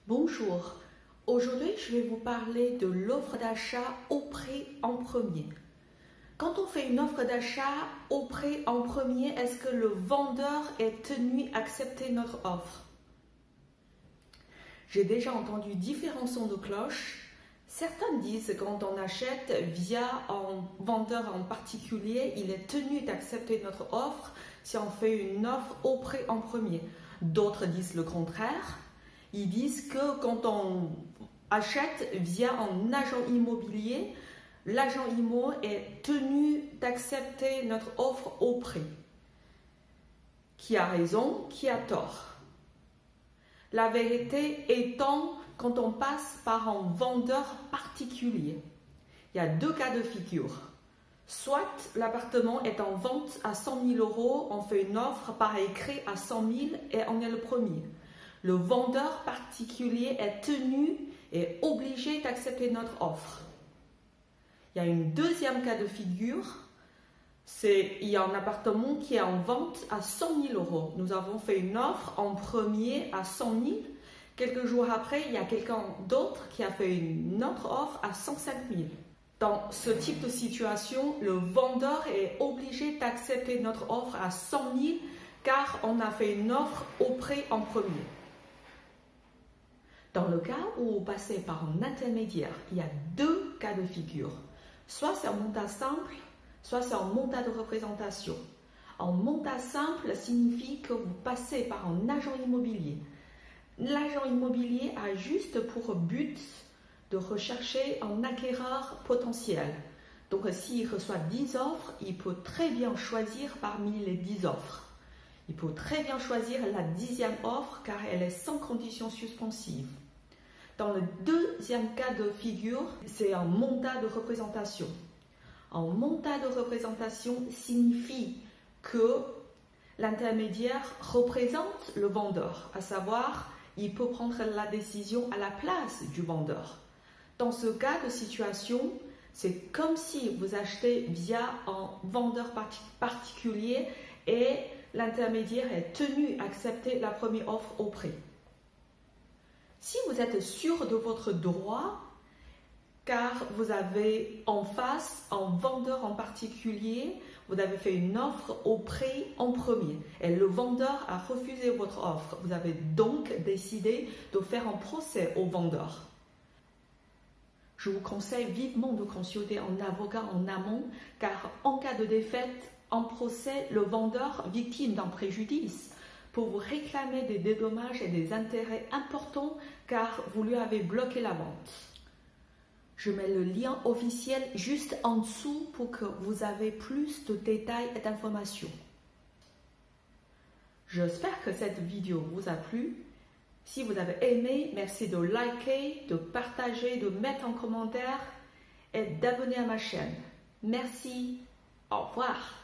Bonjour, aujourd'hui je vais vous parler de l'offre d'achat au prix en premier. Quand on fait une offre d'achat au prix en premier, est-ce que le vendeur est tenu d'accepter notre offre? J'ai déjà entendu différents sons de cloche. Certains disent que quand on achète via un vendeur en particulier, il est tenu d'accepter notre offre si on fait une offre au prix en premier. D'autres disent le contraire. Ils disent que quand on achète via un agent immobilier, l'agent immo est tenu d'accepter notre offre au prix. Qui a raison, qui a tort? La vérité étant, quand on passe par un vendeur particulier, il y a deux cas de figure. Soit l'appartement est en vente à 100 000 €, on fait une offre par écrit à 100 000 et on est le premier. Le vendeur particulier est tenu et obligé d'accepter notre offre. Il y a une deuxième cas de figure, il y a un appartement qui est en vente à 100 000 €. Nous avons fait une offre en premier à 100 000. Quelques jours après, il y a quelqu'un d'autre qui a fait une autre offre à 105 000. Dans ce type de situation, le vendeur est obligé d'accepter notre offre à 100 000 car on a fait une offre au prix en premier. Dans le cas où vous passez par un intermédiaire, il y a deux cas de figure. Soit c'est un mandat simple, soit c'est un mandat de représentation. Un mandat simple signifie que vous passez par un agent immobilier. L'agent immobilier a juste pour but de rechercher un acquéreur potentiel. Donc s'il reçoit 10 offres, il peut très bien choisir parmi les 10 offres. Il peut très bien choisir la 10e offre car elle est sans condition suspensive. Dans le deuxième cas de figure, c'est un mandat de représentation. Un mandat de représentation signifie que l'intermédiaire représente le vendeur, à savoir, il peut prendre la décision à la place du vendeur. Dans ce cas de situation, c'est comme si vous achetez via un vendeur particulier et l'intermédiaire est tenu à accepter la première offre au prix. Si vous êtes sûr de votre droit, car vous avez en face un vendeur en particulier, vous avez fait une offre au prix en premier et le vendeur a refusé votre offre. Vous avez donc décidé de faire un procès au vendeur. Je vous conseille vivement de consulter un avocat en amont car en cas de défaite en procès, le vendeur, victime d'un préjudice, pour vous réclamer des dédommages et des intérêts importants car vous lui avez bloqué la vente. Je mets le lien officiel juste en dessous pour que vous ayez plus de détails et d'informations. J'espère que cette vidéo vous a plu. Si vous avez aimé, merci de liker, de partager, de mettre en commentaire et d'abonner à ma chaîne. Merci. Au revoir.